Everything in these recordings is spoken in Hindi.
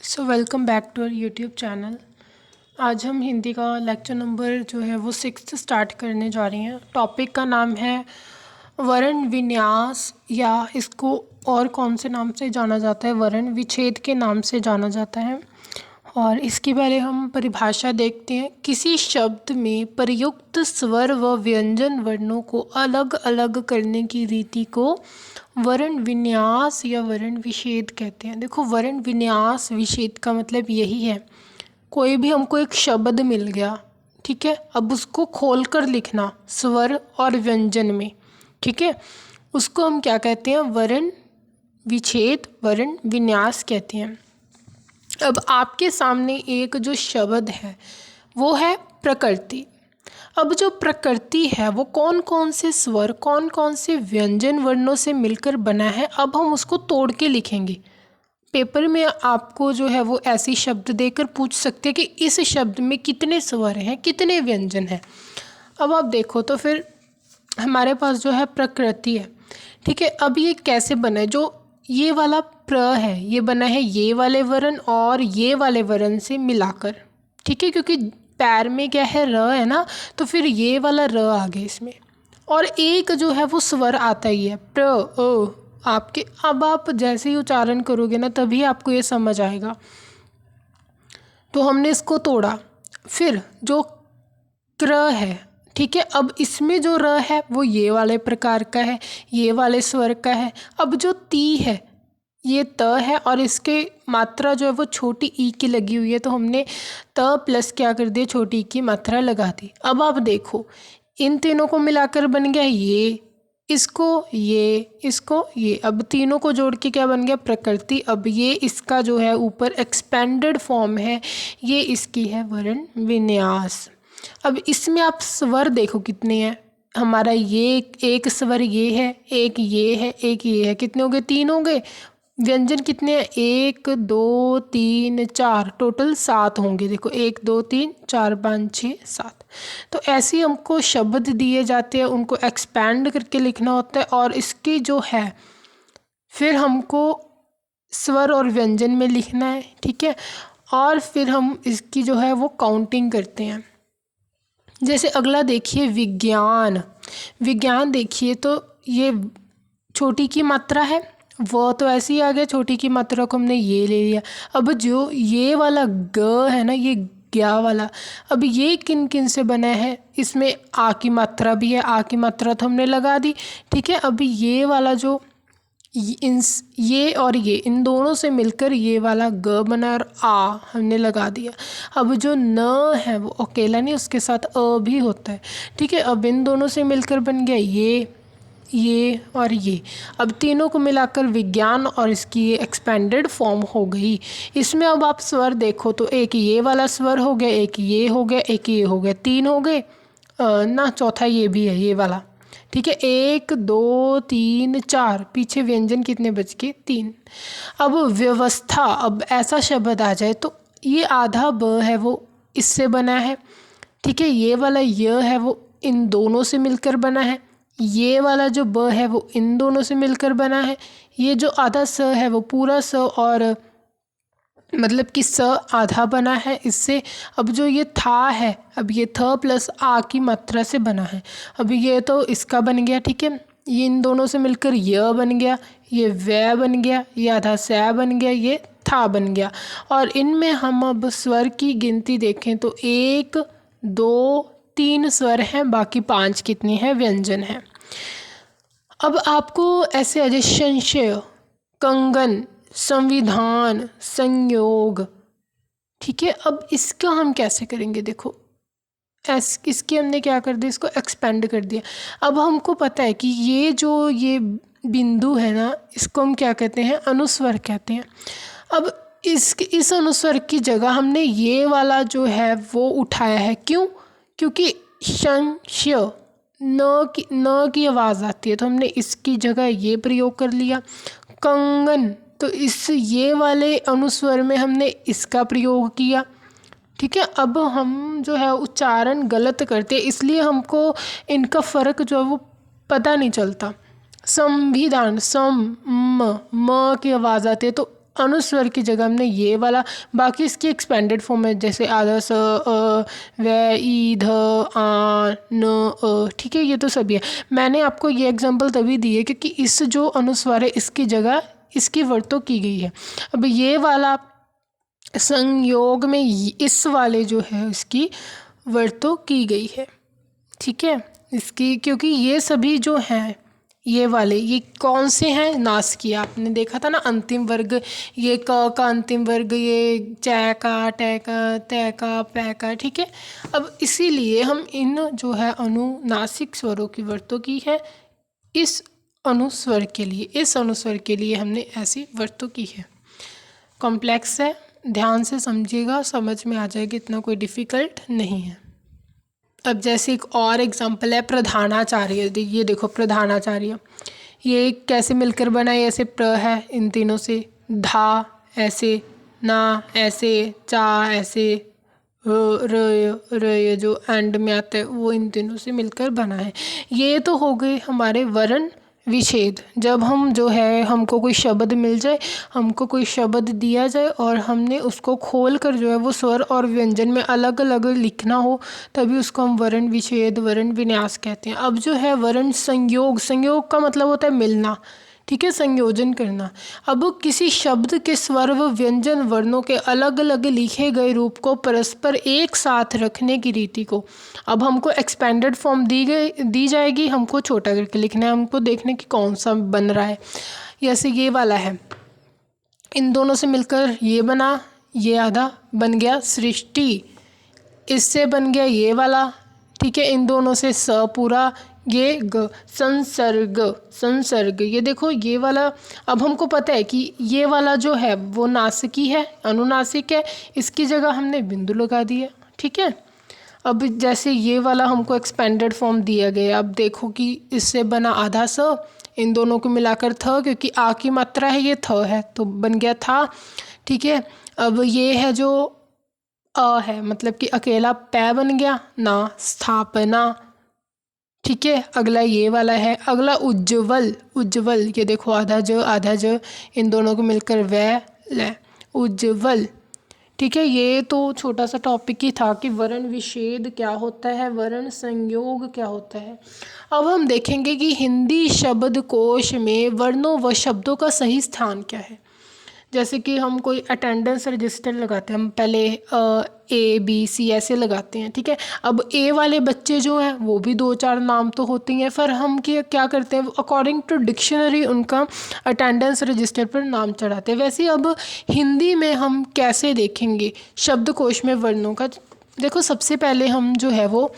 Welcome back to our YouTube channel. आज हम हिंदी का लेक्चर नंबर जो है वो 6 स्टार्ट करने जा रही हैं। टॉपिक का नाम है वर्ण विन्यास, या इसको और कौन से नाम से जाना जाता है, वर्ण विच्छेद के नाम से जाना जाता है। और इसके पहले हम परिभाषा देखते हैं। किसी शब्द में प्रयुक्त स्वर व व्यंजन वर्णों को अलग अलग करने की रीति को वर्ण विन्यास या वर्ण विच्छेद कहते हैं। देखो, वर्ण विन्यास विच्छेद का मतलब यही है, कोई भी हमको एक शब्द मिल गया, ठीक है, अब उसको खोलकर लिखना स्वर और व्यंजन में, ठीक है, उसको हम क्या कहते हैं, वर्ण विच्छेद, वर्ण विन्यास कहते हैं। अब आपके सामने एक जो शब्द है वो है प्रकृति। अब जो प्रकृति है वो कौन कौन से स्वर, कौन कौन से व्यंजन वर्णों से मिलकर बना है, अब हम उसको तोड़ के लिखेंगे। पेपर में आपको जो है वो ऐसी शब्द देकर पूछ सकते हैं कि इस शब्द में कितने स्वर हैं, कितने व्यंजन हैं। अब आप देखो तो फिर हमारे पास जो है प्रकृति है, ठीक है। अब ये कैसे बना है, जो ये वाला प्र है ये बना है ये वाले वर्ण और ये वाले वर्ण से मिलाकर, ठीक है, क्योंकि पैर में क्या है र है ना, तो फिर ये वाला र आ गया इसमें। और एक जो है वो स्वर आता ही है प्र ओ आपके। अब आप जैसे ही उच्चारण करोगे ना तभी आपको ये समझ आएगा। तो हमने इसको तोड़ा, फिर जो क्र है, ठीक है, अब इसमें जो र है वो ये वाले प्रकार का है, ये वाले स्वर का है। अब जो ती है ये त है और इसके मात्रा जो है वो छोटी ई की लगी हुई है, तो हमने त प्लस क्या कर दिया, छोटी ई की मात्रा लगा दी। अब आप देखो इन तीनों को मिलाकर बन गया ये, इसको ये, अब तीनों को जोड़ के क्या बन गया, प्रकृति। अब ये इसका जो है ऊपर एक्सपेंडेड फॉर्म है, ये इसकी है वर्ण विन्यास। अब इसमें आप स्वर देखो कितने हैं, हमारा ये एक स्वर ये है, एक ये है, एक ये है, कितने हो गए, तीन हो गए। व्यंजन कितने हैं, 1 2 3 4, टोटल 7 होंगे। देखो 1 2 3 4 5 6 7। तो ऐसे ही हमको शब्द दिए जाते हैं, उनको एक्सपैंड करके लिखना होता है और इसकी जो है फिर हमको स्वर और व्यंजन में लिखना है, ठीक है। और फिर हम इसकी जो है वो काउंटिंग करते हैं। जैसे अगला देखिए विज्ञान। विज्ञान देखिए तो ये छोटी की मात्रा है, वो तो ऐसे ही आ गया, छोटी की मात्रा को हमने ये ले लिया। अब जो ये वाला ग है ना, ये ग्या वाला, अब ये किन किन से बना है, इसमें आ की मात्रा भी है, आ की मात्रा तो हमने लगा दी, ठीक है। अब ये वाला जो ये और ये इन दोनों से मिलकर ये वाला ग बना और आ हमने लगा दिया। अब जो न है वो अकेला नहीं, उसके साथ अ भी होता है, ठीक है। अब इन दोनों से मिलकर बन गया ये और ये। अब तीनों को मिलाकर विज्ञान और इसकी ये एक्सपेंडेड फॉर्म हो गई। इसमें अब आप स्वर देखो तो एक ये वाला स्वर हो गया, एक ये हो गया, एक ये हो गया, 3 हो गए ना, चौथा ये भी है ये वाला, ठीक है। 1 2 3 4, पीछे व्यंजन कितने बच के, 3। अब व्यवस्था, अब ऐसा शब्द आ जाए तो ये आधा ब है वो इससे बना है, ठीक है। ये वाला य है वो इन दोनों से मिलकर बना है, ये वाला जो ब है वो इन दोनों से मिलकर बना है। ये जो आधा स है वो पूरा स, और मतलब कि स आधा बना है इससे। अब जो ये था है, अब ये थ प्लस आ की मात्रा से बना है। अब ये तो इसका बन गया, ठीक है, ये इन दोनों से मिलकर य बन गया, ये वै बन गया, ये आधा सै बन गया, ये था बन गया। और इनमें हम अब स्वर की गिनती देखें तो 1 2 3 स्वर हैं, बाकी 5 कितने हैं, व्यंजन हैं। अब आपको ऐसे अजय संशय, कंगन, संविधान, संयोग, ठीक है। अब इसका हम कैसे करेंगे, देखो इसकी हमने क्या कर दिया, इसको एक्सपेंड कर दिया। अब हमको पता है कि ये जो ये बिंदु है ना, इसको हम क्या कहते हैं, अनुस्वर कहते हैं। अब इस अनुस्वर की जगह हमने ये वाला जो है वो उठाया है, क्यों, क्योंकि संशय न की आवाज़ आती है, तो हमने इसकी जगह ये प्रयोग कर लिया। कंगन, तो इस ये वाले अनुस्वर में हमने इसका प्रयोग किया, ठीक है। अब हम जो है उच्चारण गलत करते हैं, इसलिए हमको इनका फ़र्क जो है वो पता नहीं चलता। संविधान, सम म की आवाज़ आती है, तो अनुस्वर की जगह हमने ये वाला, बाकी इसकी एक्सपेंडेड फॉर्म है जैसे आधा स, व, ई, ध, आ, न, ठीक है, ये तो सभी है। मैंने आपको ये एग्जांपल तभी दी है क्योंकि इस जो अनुस्वर है इसकी जगह इसकी वर्तों की गई है। अब ये वाला संयोग में इस वाले जो है इसकी वर्तों की गई है, ठीक है, इसकी, क्योंकि ये सभी जो हैं ये वाले ये कौन से हैं, नासिकी। आपने देखा था ना अंतिम वर्ग, ये क का अंतिम वर्ग, ये च का, ट का, त का, पै का, ठीक है। अब इसीलिए हम इन जो है अनुनासिक स्वरों की वर्तों की है इस अनुस्वर के लिए, इस अनुस्वर के लिए हमने ऐसी वर्तों की है। कॉम्प्लेक्स है, ध्यान से समझिएगा, समझ में आ जाएगा, इतना कोई डिफ़िकल्ट नहीं है। अब जैसे एक और एग्जांपल है प्रधानाचार्य। ये देखो प्रधानाचार्य, ये कैसे मिलकर बना है, ऐसे प्र है इन तीनों से, धा ऐसे, ना ऐसे, चा ऐसे, र जो एंड में आता है वो इन तीनों से मिलकर बना है। ये तो हो गए हमारे वर्ण विच्छेद। जब हम जो है हमको कोई शब्द मिल जाए, हमको कोई शब्द दिया जाए और हमने उसको खोल कर जो है वो स्वर और व्यंजन में अलग अलग लिखना हो, तभी उसको हम वर्ण विच्छेद, वर्ण विन्यास कहते हैं। अब जो है वर्ण संयोग, संयोग का मतलब होता है मिलना, ठीक है, संयोजन करना। अब किसी शब्द के स्वर व व्यंजन वर्णों के अलग अलग लिखे गए रूप को परस्पर एक साथ रखने की रीति को अब हमको एक्सपेंडेड फॉर्म दी जाएगी, हमको छोटा करके लिखना है, हमको देखने की कौन सा बन रहा है। जैसे ये वाला है, इन दोनों से मिलकर ये बना, ये आधा बन गया सृष्टि, इससे बन गया ये वाला, ठीक है, इन दोनों से स पूरा, ये ग, संसर्ग, संसर्ग। ये देखो ये वाला, अब हमको पता है कि ये वाला जो है वो नासिकी है, अनुनासिक है, इसकी जगह हमने बिंदु लगा दिया, ठीक है। अब जैसे ये वाला हमको एक्सपेंडेड फॉर्म दिया गया, अब देखो कि इससे बना आधा स, इन दोनों को मिलाकर थ, क्योंकि आ की मात्रा है, ये थ है तो बन गया था, ठीक है। अब ये है जो अ है, मतलब कि अकेला पै बन गया, ना स्थापना, ठीक है। अगला ये वाला है, अगला उज्ज्वल, उज्ज्वल, ये देखो आधा ज, इन दोनों को मिलकर वै ल, उज्ज्वल, ठीक है। ये तो छोटा सा टॉपिक ही था कि वर्ण विच्छेद क्या होता है, वर्ण संयोग क्या होता है। अब हम देखेंगे कि हिंदी शब्दकोश में वर्णों व शब्दों का सही स्थान क्या है। जैसे कि हम कोई अटेंडेंस रजिस्टर लगाते हैं, हम पहले A B C ऐसे लगाते हैं, ठीक है। अब ए वाले बच्चे जो हैं वो भी 2-4 नाम तो होते हैं, फिर हम क्या करते हैं, अकॉर्डिंग टू डिक्शनरी उनका अटेंडेंस रजिस्टर पर नाम चढ़ाते हैं। वैसे अब हिंदी में हम कैसे देखेंगे शब्दकोश में वर्णों का, देखो सबसे पहले हम जो है वो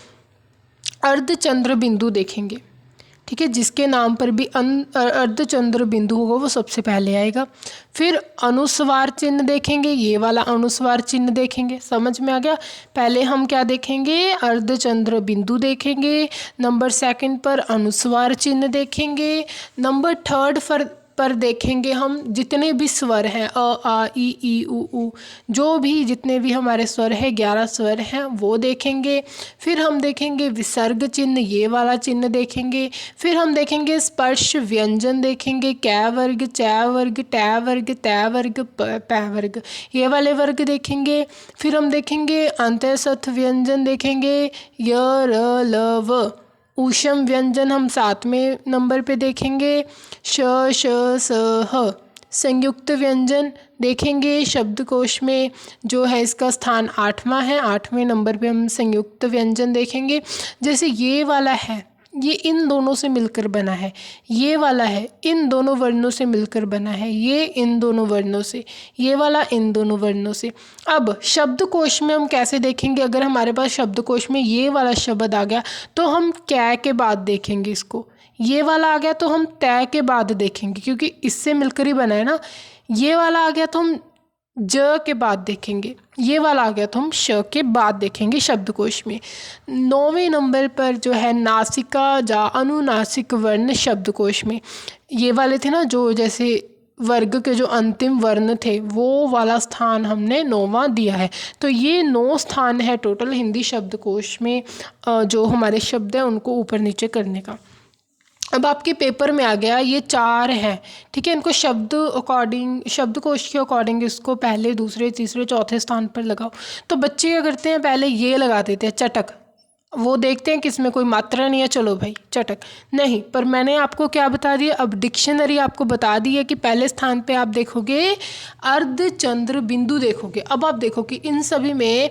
अर्धचंद्र बिंदु देखेंगे, ठीक है, जिसके नाम पर भी अर्धचंद्र बिंदु होगा वो सबसे पहले आएगा। फिर अनुस्वार चिन्ह देखेंगे, ये वाला अनुस्वार चिन्ह देखेंगे, समझ में आ गया। पहले हम क्या देखेंगे, अर्धचंद्र बिंदु देखेंगे, नंबर 2 पर अनुस्वार चिन्ह देखेंगे, नंबर 3 पर देखेंगे हम जितने भी स्वर हैं, अ आ ई उ, जो भी जितने भी हमारे स्वर हैं 11 स्वर हैं वो देखेंगे। फिर हम देखेंगे विसर्ग चिन्ह, ये वाला चिन्ह देखेंगे। फिर हम देखेंगे स्पर्श व्यंजन देखेंगे, कै वर्ग, चै वर्ग, टै वर्ग, तै वर्ग, पै वर्ग, ये वाले वर्ग देखेंगे। फिर हम देखेंगे अंतःसथ व्यंजन देखेंगे, य र ल व। ऊष्म व्यंजन हम 7वें नंबर पे देखेंगे, श श स ह। संयुक्त व्यंजन देखेंगे शब्दकोश में, जो है इसका स्थान 8वां है, 8वें नंबर पे हम संयुक्त व्यंजन देखेंगे। जैसे ये वाला है, ये इन दोनों से मिलकर बना है, ये वाला है इन दोनों वर्णों से मिलकर बना है, ये इन दोनों वर्णों से, ये वाला इन दोनों वर्णों से। अब शब्दकोश में हम कैसे देखेंगे, अगर हमारे पास शब्दकोश में ये वाला शब्द आ गया तो हम कै के बाद देखेंगे इसको, ये वाला आ गया तो हम तै के बाद देखेंगे, क्योंकि इससे मिलकर ही बना है ना। ये वाला आ गया तो हम ज के बाद देखेंगे, ये वाला आ गया तो हम श के बाद देखेंगे शब्दकोश में। 9वें नंबर पर जो है नासिका या अनुनासिक वर्ण शब्दकोश में, ये वाले थे ना जो जैसे वर्ग के जो अंतिम वर्ण थे, वो वाला स्थान हमने 9वां दिया है। तो ये 9 स्थान है टोटल हिंदी शब्दकोश में जो हमारे शब्द हैं उनको ऊपर नीचे करने का। अब आपके पेपर में आ गया ये 4 हैं, ठीक है। इनको शब्दकोश के अकॉर्डिंग इसको पहले, दूसरे, तीसरे, चौथे स्थान पर लगाओ। तो बच्चे क्या करते हैं, पहले ये लगा देते हैं चटक, वो देखते हैं कि इसमें कोई मात्रा नहीं है, चलो भाई चटक नहीं। पर मैंने आपको क्या बता दिया, अब डिक्शनरी आपको बता दी है कि पहले स्थान पे आप देखोगे अर्धचंद्र बिंदु देखोगे। अब आप देखो कि इन सभी में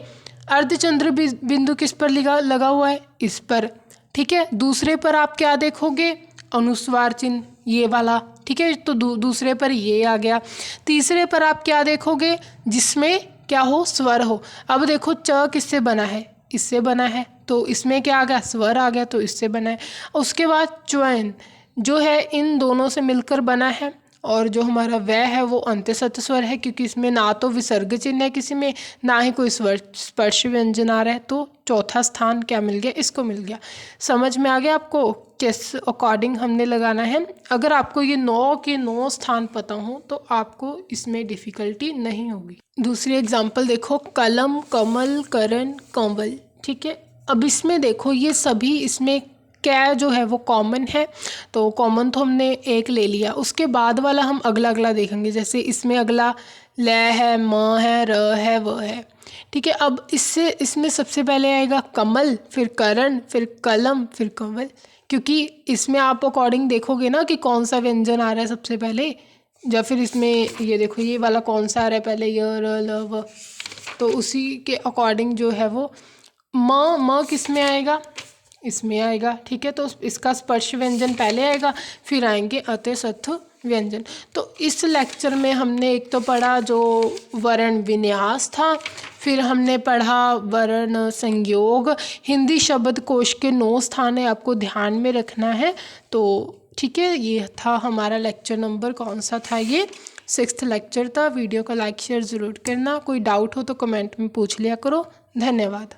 अर्धचंद्र बिंदु किस पर लगा हुआ है, इस पर, ठीक है। दूसरे पर आप क्या देखोगे, अनुस्वार चिन्ह ये वाला, ठीक है। तो दूसरे पर ये आ गया। तीसरे पर आप क्या देखोगे, जिसमें क्या हो, स्वर हो। अब देखो च किससे बना है, इससे बना है, तो इसमें क्या आ गया, स्वर आ गया, तो इससे बना है। उसके बाद च्वैन जो है इन दोनों से मिलकर बना है, और जो हमारा वह है वो अंत्यसत्य स्वर है, क्योंकि इसमें ना तो विसर्ग चिन्ह है किसी में, ना ही कोई स्वर स्पर्श व्यंजन आ रहा है। तो चौथा स्थान क्या मिल गया, इसको मिल गया। समझ में आ गया आपको किस अकॉर्डिंग हमने लगाना है। अगर आपको ये 9 के 9 स्थान पता हो तो आपको इसमें डिफ़िकल्टी नहीं होगी। दूसरी एग्जाम्पल देखो, कलम, कमल, करण, कंवल, ठीक है। अब इसमें देखो ये सभी, इसमें क्या जो है वो कॉमन है, तो कॉमन तो हमने एक ले लिया। उसके बाद वाला हम अगला देखेंगे। जैसे इसमें अगला ल है, म है, र है, व है, ठीक है। अब इसमें सबसे पहले आएगा कमल, फिर करण, फिर कलम, फिर कंवल, क्योंकि इसमें आप अकॉर्डिंग देखोगे ना कि कौन सा व्यंजन आ रहा है सबसे पहले, या फिर इसमें ये देखो ये वाला कौन सा आ रहा है पहले, य, र, ल, व, तो उसी के अकॉर्डिंग जो है वो म किस में आएगा, इसमें आएगा, ठीक है। तो इसका स्पर्श व्यंजन पहले आएगा, फिर आएंगे अते सत्थ व्यंजन। तो इस लेक्चर में हमने एक तो पढ़ा जो वर्ण विन्यास था, फिर हमने पढ़ा वर्ण संयोग। हिंदी शब्दकोश के 9 स्थान है, आपको ध्यान में रखना है। तो ठीक है, ये था हमारा लेक्चर नंबर, कौन सा था ये, 6th लेक्चर था। वीडियो को लाइक शेयर ज़रूर करना। कोई डाउट हो तो कमेंट में पूछ लिया करो। धन्यवाद।